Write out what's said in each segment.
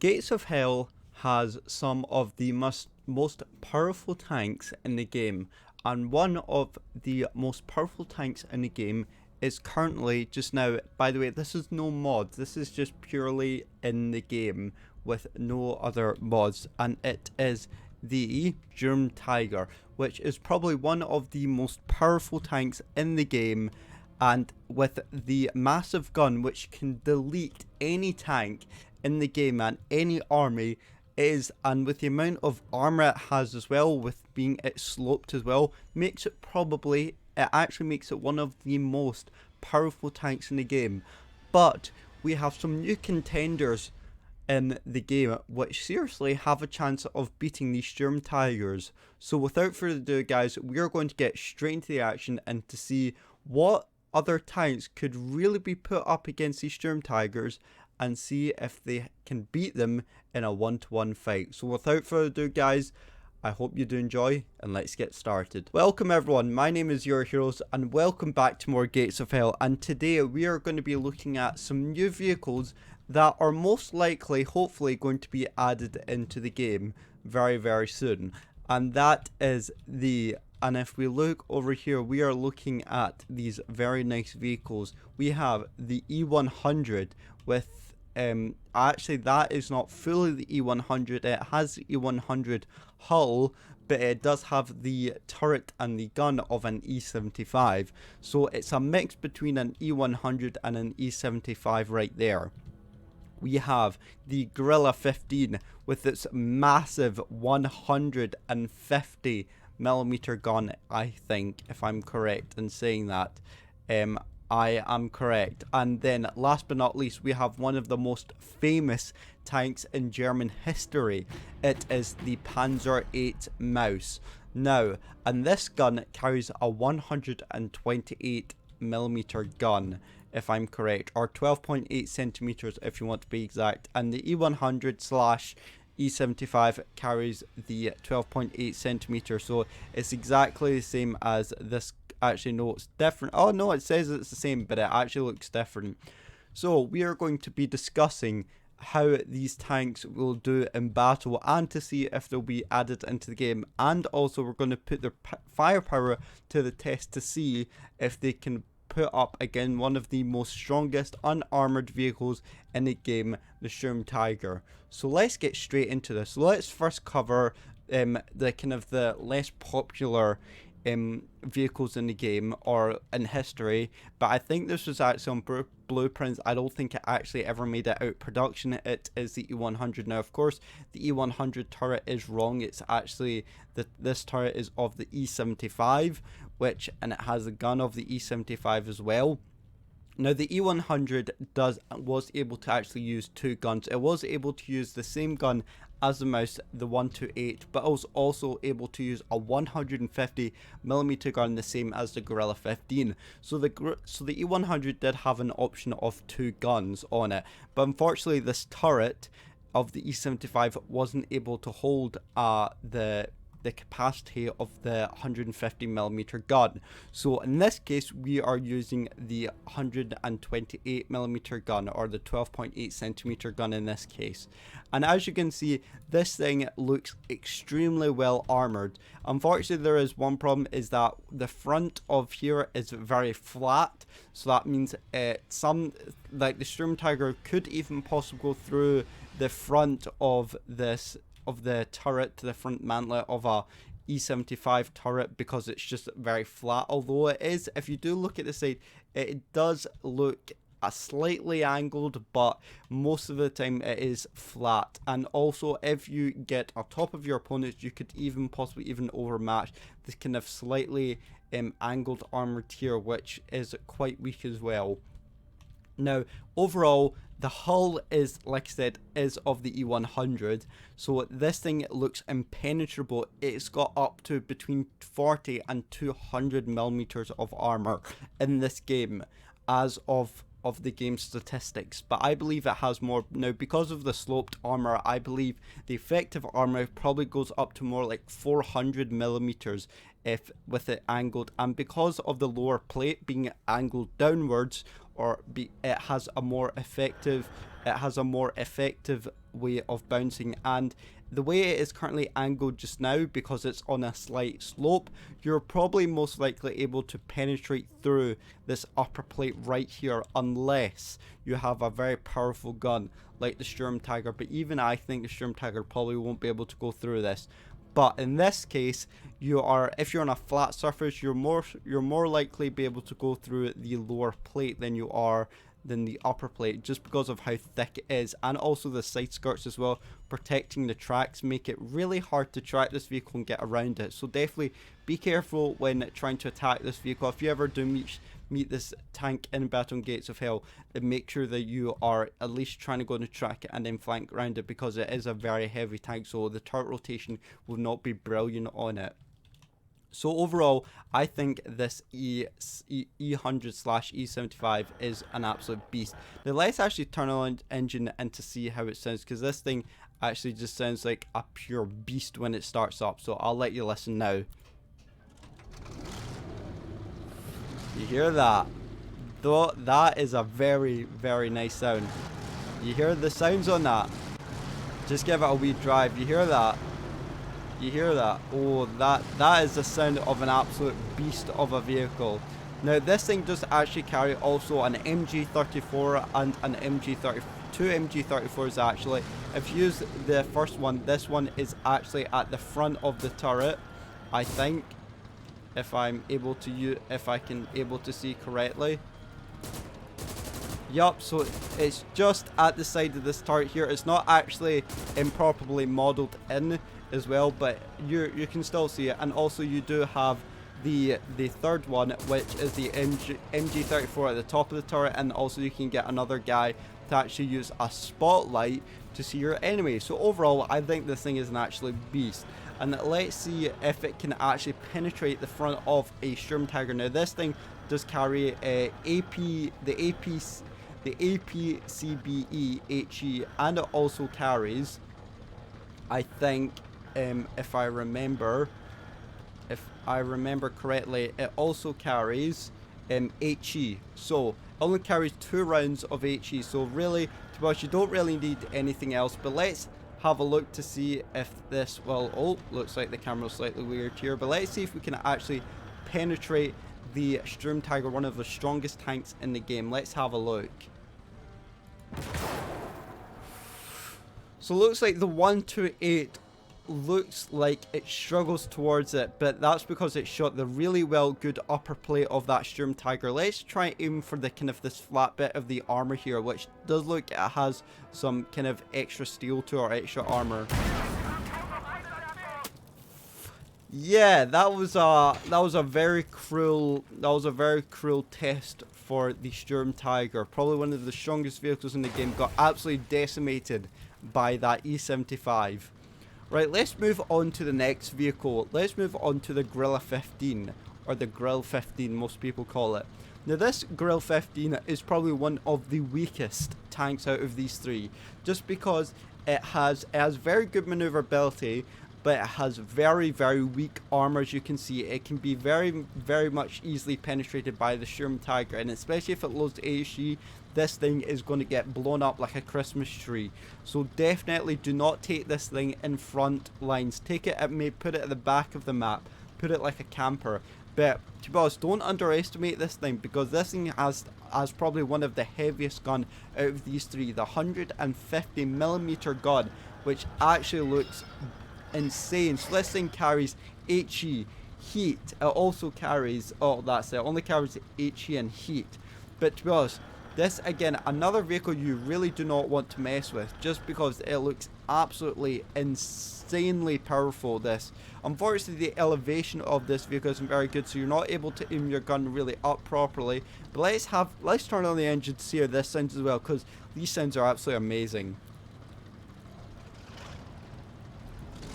Gates of Hell has some of the most powerful tanks in the game, and one of the most powerful tanks in the game is currently just now. By the way, this is no mod, this is just purely in the game with no other mods, and it is the STRUMTIGER, which is probably one of the most powerful tanks in the game, and with the massive gun which can delete any tank in the game and any army and with the amount of armor it has as well, with being it sloped as well, it actually makes it one of the most powerful tanks in the game. But we have some new contenders in the game which seriously have a chance of beating these STRUMTIGERs. So without further ado, guys, we are going to get straight into the action and to see what other tanks could really be put up against these STRUMTIGERs and see if they can beat them in a one-to-one fight. So without further ado, guys, I hope you do enjoy, and let's get started. Welcome everyone, my name is Your Heroes, and welcome back to more Gates of Hell. And today we are going to be looking at some new vehicles that are most likely, hopefully, going to be added into the game very soon. And that is and if we look over here, we are looking at these very nice vehicles. We have the E100 with actually that is not fully the E100. It has the E100 hull, but it does have the turret and the gun of an E75. So it's a mix between an E100 and an E75 right there. We have the Gorilla 15 with its massive 150mm gun, I think, if I'm correct in saying that. I am correct. And then last but not least, we have one of the most famous tanks in German history. It is the Panzer 8 Maus. Now, and this gun carries a 128mm gun, if I'm correct, or 12.8 centimeters if you want to be exact. And the E100 / E75 carries the 12.8 centimeters, so it's exactly the same as this. Actually, no, it's different. Oh no, it says it's the same, but it actually looks different. So we are going to be discussing how these tanks will do in battle and to see if they'll be added into the game, and also we're going to put their firepower to the test to see if they can put up again one of the most strongest unarmored vehicles in the game, the STRUMTIGER. So let's get straight into this. Let's first cover the kind of the less popular vehicles in the game or in history, but I think this was actually on blueprints. I don't think it actually ever made it out production. It is the E100. Now of course the E100 turret is wrong. It's actually this turret is of the E75, and it has the gun of the E75 as well. Now the E100 was able to actually use two guns. It was able to use the same gun as the Maus, the 128, but it was also able to use a 150mm gun, the same as the Gorilla 15. So the E100 did have an option of two guns on it, but unfortunately this turret of the E75 wasn't able to hold the capacity of the 150mm gun. So in this case we are using the 128mm gun, or the 12.8 centimeter gun in this case. And as you can see, this thing looks extremely well armored. Unfortunately, there is one problem, is that the front of here is very flat, so that means some, like the STRUMTIGER, could even possibly go through the front of the turret, to the front mantlet of a E75 turret, because it's just very flat. Although it is, if you do look at the side, it does look slightly angled, but most of the time it is flat. And also, if you get on top of your opponents, you could even possibly even overmatch this kind of slightly angled armored tier, which is quite weak as well. Now overall, the hull is, like I said, is of the E100, so this thing looks impenetrable. It's got up to between 40 and 200mm of armor in this game as of the game statistics, but I believe it has more. Now because of the sloped armor, I believe the effective armor probably goes up to more like 400mm if with it angled, and because of the lower plate being angled downwards, it has a more effective way of bouncing. And the way it is currently angled just now, because it's on a slight slope, you're probably most likely able to penetrate through this upper plate right here, unless you have a very powerful gun like the STRUMTIGER. But even I think the STRUMTIGER probably won't be able to go through this. But in this case, if you're on a flat surface, you're more likely be able to go through the lower plate than the upper plate, just because of how thick it is, and also the side skirts as well, protecting the tracks, make it really hard to track this vehicle and get around it. So definitely be careful when trying to attack this vehicle. If you ever do meet this tank in Battle on Gates of Hell, then make sure that you are at least trying to go and track it and then flank around it, because it is a very heavy tank, so the turret rotation will not be brilliant on it. So overall, I think this E100/E75 is an absolute beast. Now let's actually turn on engine and to see how it sounds, because this thing actually just sounds like a pure beast when it starts up. So I'll let you listen now. You hear that? Though that is a very, very nice sound. You hear the sounds on that? Just give it a wee drive. You hear that? You hear that? Oh, that is the sound of an absolute beast of a vehicle. Now this thing does actually carry also an MG34 and an MG30, two MG34s actually. If you use the first one, this one is actually at the front of the turret, I think, if I can able to see correctly. Yup, so it's just at the side of this turret here. It's not actually improperly modeled in as well, but you can still see it. And also you do have the third one, which is the MG34 at the top of the turret, and also you can get another guy to actually use a spotlight to see your enemy. So overall, I think this thing is an absolute beast. And let's see if it can actually penetrate the front of a STRUMTIGER. Now this thing does carry the APCBE HE, and it also carries, I think, if I remember correctly, it also carries HE. So it only carries 2 rounds of HE. So really, to be honest, you don't really need anything else. But let's have a look to see if this will. Oh, looks like the camera's slightly weird here. But let's see if we can actually penetrate the STRUMTIGER, one of the strongest tanks in the game. Let's have a look. So it looks like the 128 looks like it struggles towards it, but that's because it shot the really good upper plate of that STRUMTIGER. Let's try aim for the kind of this flat bit of the armor here, which does look, it has some kind of extra steel to it, or extra armor. Yeah, that was a very cruel test for the STRUMTIGER. Probably one of the strongest vehicles in the game, got absolutely decimated by that E75. Right, let's move on to the next vehicle. Let's move on to the Gorilla 15, or the Grill 15, most people call it. Now this Grill 15 is probably one of the weakest tanks out of these 3, just because it has very good maneuverability, but it has very weak armor. As you can see, it can be very much easily penetrated by the STRUMTIGER, and especially if it loads HE, this thing is going to get blown up like a Christmas tree. So definitely do not take this thing in front lines. Take it, put it at the back of the map, put it like a camper. But to be honest, don't underestimate this thing, because this thing has probably one of the heaviest gun out of these 3, the 150mm gun, which actually looks insane. So this thing carries HE, heat. It also carries, oh that's it, only carries HE and heat. But to be honest, this again, another vehicle you really do not want to mess with, just because it looks absolutely insanely powerful. This, unfortunately, the elevation of this vehicle isn't very good, so you're not able to aim your gun really up properly. But let's turn on the engine to see how this sounds as well, because these sounds are absolutely amazing.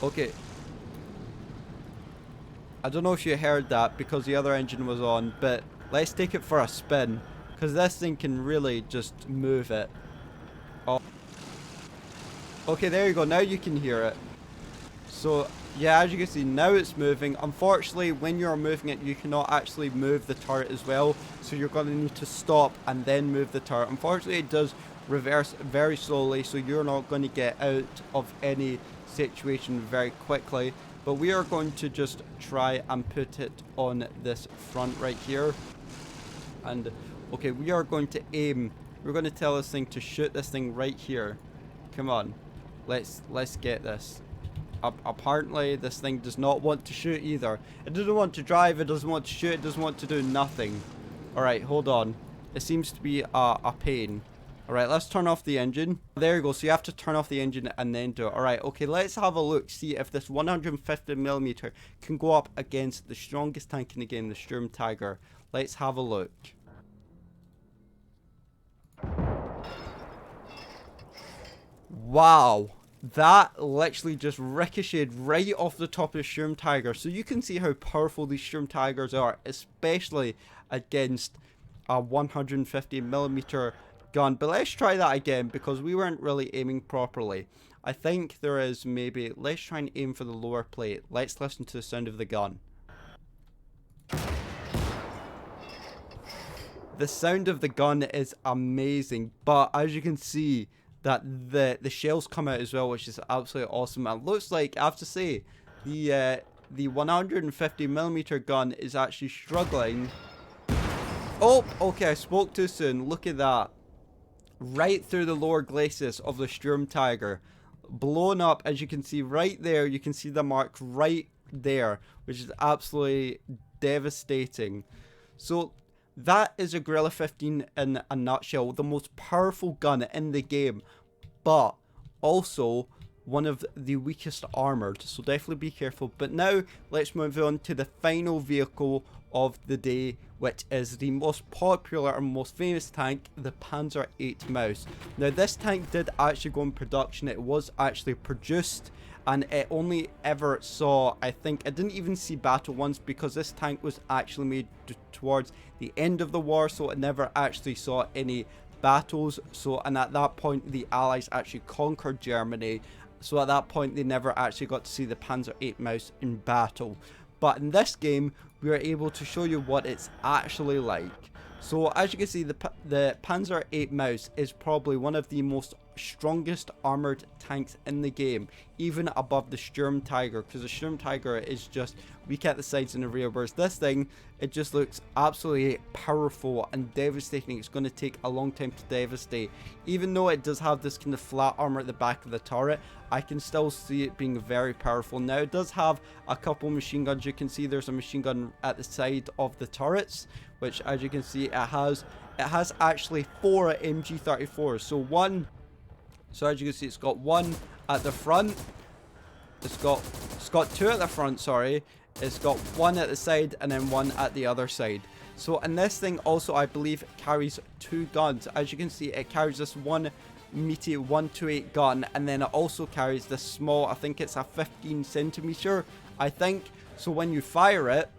Okay, I don't know if you heard that because the other engine was on, but let's take it for a spin, because this thing can really just move it. Oh. Okay, there you go. Now you can hear it. So Yeah, as you can see, now it's moving. Unfortunately, when you're moving it, you cannot actually move the turret as well. So you're going to need to stop and then move the turret. Unfortunately, it does reverse very slowly, so you're not going to get out of any situation very quickly. But we are going to just try and put it on this front right here. And, okay, we are going to aim. We're going to tell this thing to shoot this thing right here. Come on. Let's get this. Apparently this thing does not want to shoot either. It doesn't want to drive, it doesn't want to shoot, it doesn't want to do nothing. Alright, hold on. It seems to be a pain. Alright, let's turn off the engine. There you go, so you have to turn off the engine and then do it. Alright, okay, let's have a look, see if this 150mm can go up against the strongest tank in the game, the STRUMTIGER. Let's have a look. Wow. That literally just ricocheted right off the top of the STRUMTIGER. So you can see how powerful these STRUMTIGERs are, especially against a 150mm gun. But let's try that again because we weren't really aiming properly. I think there is maybe... Let's try and aim for the lower plate. Let's listen to the sound of the gun. The sound of the gun is amazing, but as you can see, that the shells come out as well, which is absolutely awesome. And it looks like, I have to say, the 150mm gun is actually struggling. Oh, okay, I spoke too soon. Look at that. Right through the lower glacis of the STRUMTIGER. Blown up, as you can see right there. You can see the mark right there, which is absolutely devastating. So that is a Guerrilla 15 in a nutshell, the most powerful gun in the game, but also one of the weakest armored, so definitely be careful. But now let's move on to the final vehicle of the day, which is the most popular and most famous tank, the Panzer 8 Maus. Now this tank did actually go in production, it was actually produced, and it only ever saw, I think, it didn't even see battle once because this tank was actually made towards the end of the war, so it never actually saw any battles. So, and at that point the Allies actually conquered Germany, so at that point they never actually got to see the Panzer 8 Maus in battle. But in this game we are able to show you what it's actually like. So as you can see, the Panzer 8 Maus is probably one of the most strongest armored tanks in the game, even above the STRUMTIGER, because the STRUMTIGER is just weak at the sides and the rear, whereas this thing, it just looks absolutely powerful and devastating. It's going to take a long time to devastate. Even though it does have this kind of flat armor at the back of the turret, I can still see it being very powerful. Now it does have a couple machine guns. You can see there's a machine gun at the side of the turrets, which as you can see it has actually 4 MG34s. So as you can see, it's got 1 at the front. It's got 2 at the front, sorry. It's got 1 at the side and then 1 at the other side. So, and this thing also, I believe, carries 2 guns. As you can see, it carries this one meaty 128 gun, and then it also carries this small, I think it's a 15cm, I think. So when you fire it,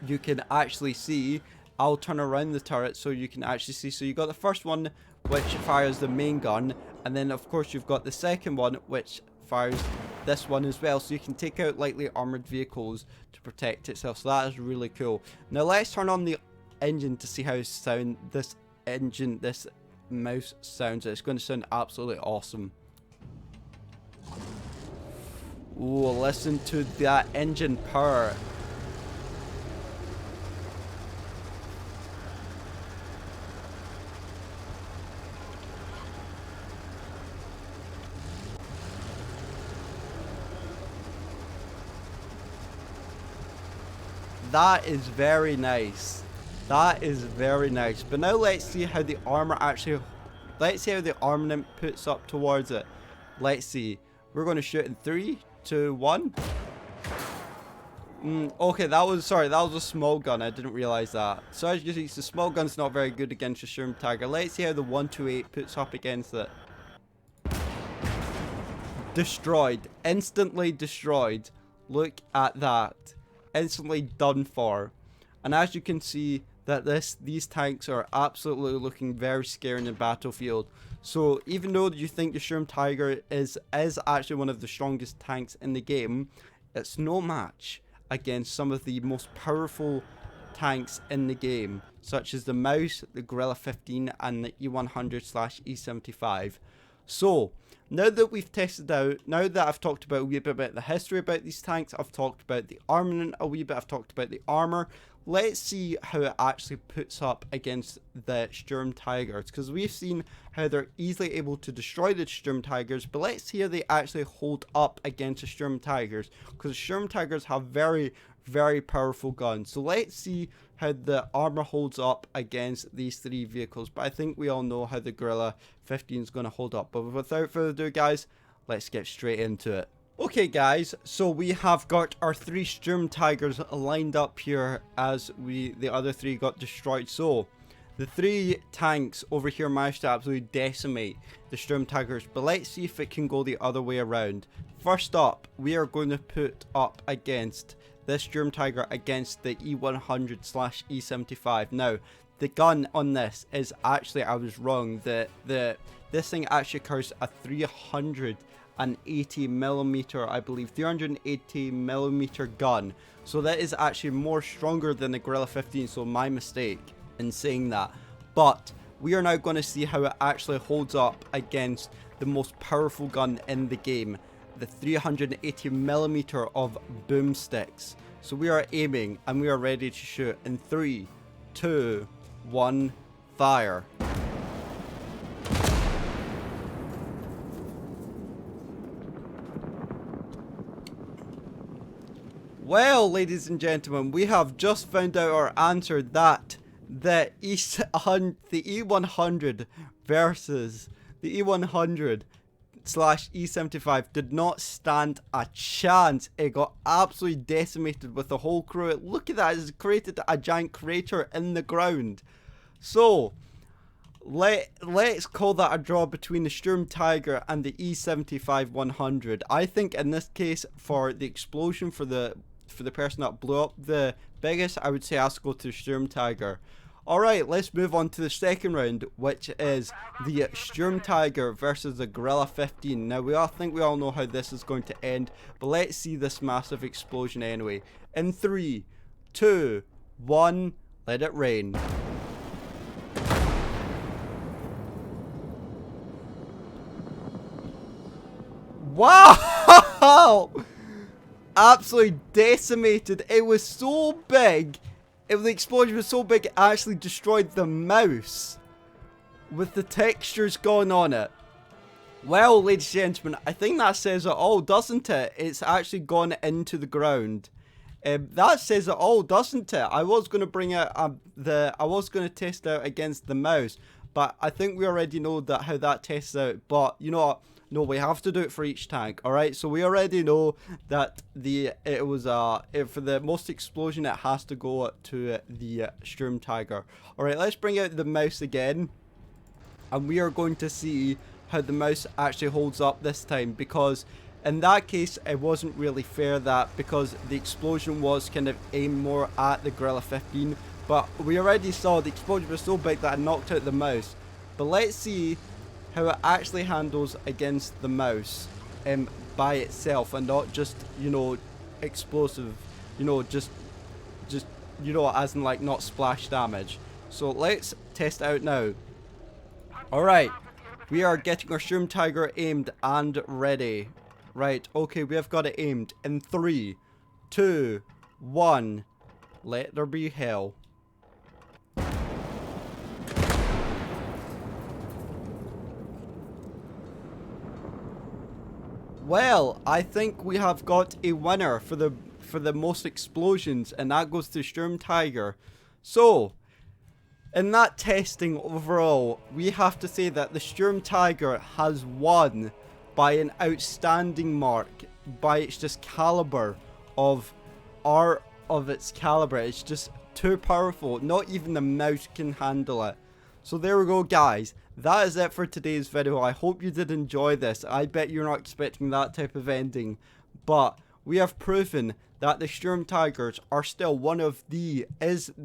you can actually see, I'll turn around the turret so you can actually see. So you got the first one, which fires the main gun, and then of course you've got the second one, which fires this one as well, so you can take out lightly armored vehicles to protect itself. So that is really cool. Now let's turn on the engine to see how this Maus sounds. It's going to sound absolutely awesome. Oh, listen to that engine power. That is very nice. That is very nice. But now let's see how the armor actually... Let's see how the armament puts up towards it. Let's see. We're going to shoot in 3, 2, 1. Okay, that was a small gun. I didn't realize that. So as you can see, the small gun's not very good against the STRUMTIGER. Let's see how the 128 puts up against it. Destroyed. Instantly destroyed. Look at that. Instantly done for. And as you can see, that these tanks are absolutely looking very scary in the battlefield. So even though you think the STRUMTIGER is actually one of the strongest tanks in the game, it's no match against some of the most powerful tanks in the game, such as the Mouse, the Gorilla 15, and the E100/E75. So, now that we've tested out, now that I've talked about a wee bit about the history about these tanks, I've talked about the armament a wee bit, I've talked about the armor, let's see how it actually puts up against the STRUMTIGERs, because we've seen how they're easily able to destroy the STRUMTIGERs, but let's see how they actually hold up against the STRUMTIGERs, because the STRUMTIGERs have very, very powerful guns. So let's see how the armor holds up against these three vehicles, but I think we all know how the Gorilla 15 is going to hold up. But without further ado, guys, let's get straight into it. Okay guys, so we have got our three STRUMTIGERs lined up here as the other three got destroyed. So the three tanks over here managed to absolutely decimate the STRUMTIGERs, but let's see if it can go the other way around. First up, we are going to put up against this STRUMTIGER against the E100/E75. Now, the gun on this is actually, I was wrong, this thing actually carries a 380mm, I believe, 380mm gun. So that is actually more stronger than the Gorilla 15, so my mistake in saying that. But we are now going to see how it actually holds up against the most powerful gun in the game, the 380mm of BOOMSTICKS. So we are aiming and we are ready to shoot in 3, 2, 1, fire. Well, ladies and gentlemen, we have just found out our answer that the E100 versus the E100/E75 did not stand a chance. It got absolutely decimated with the whole crew. Look at that, it's created a giant crater in the ground. So let's call that a draw between the STRUMTIGER and the E75-100. I think in this case, for the explosion, for the person that blew up the biggest, I would say has to go to STRUMTIGER. Alright, let's move on to the second round, which is the STRUMTIGER versus the Gorilla 15. Now, we all know how this is going to end, but let's see this massive explosion anyway. In 3, 2, 1, let it rain. Wow! Absolutely decimated. It was so big. The explosion was so big it actually destroyed the mouse with the textures gone on it. Well, ladies and gentlemen, I think that says it all, doesn't it? It's actually gone into the ground. That says it all, doesn't it? I was going to bring out I was going to test out against the mouse, but I think we already know that how that tests out. But you know what? No, we have to do it for each tank. Alright, so we already know that for the most explosion, it has to go to the STRUMTIGER. Alright, let's bring out the mouse again, and we are going to see how the mouse actually holds up this time, because in that case it wasn't really fair, because the explosion was kind of aimed more at the Gorilla 15, but we already saw the explosion was so big that it knocked out the mouse. But let's see how it actually handles against the mouse by itself, and not just, you know, explosive, you know, just you know, as in like not splash damage. So let's test out now. Alright, we are getting our STRUMTIGER aimed and ready. Right, okay, we have got it aimed in 3, 2, 1, let there be hell. Well, I think we have got a winner for the most explosions, and that goes to STRUMTIGER. So, in that testing overall, we have to say that the STRUMTIGER has won by an outstanding mark, by its just caliber of its caliber. It's just too powerful. Not even the mouse can handle it. So there we go, guys. That is it for today's video. I hope you did enjoy this. I bet you're not expecting that type of ending. But we have proven that the STRUMTIGERs are still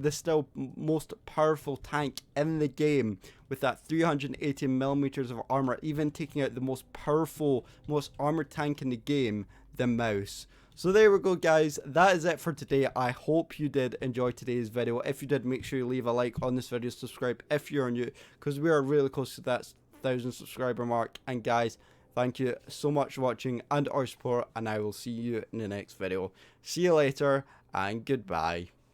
still most powerful tank in the game, with that 380mm of armor, even taking out the most powerful, most armored tank in the game, the mouse. So there we go, guys. That is it for today. I hope you did enjoy today's video. If you did, make sure you leave a like on this video, subscribe if you're new, because we are really close to that 1,000 subscriber mark. And guys, thank you so much for watching and our support, and I will see you in the next video. See you later, and goodbye.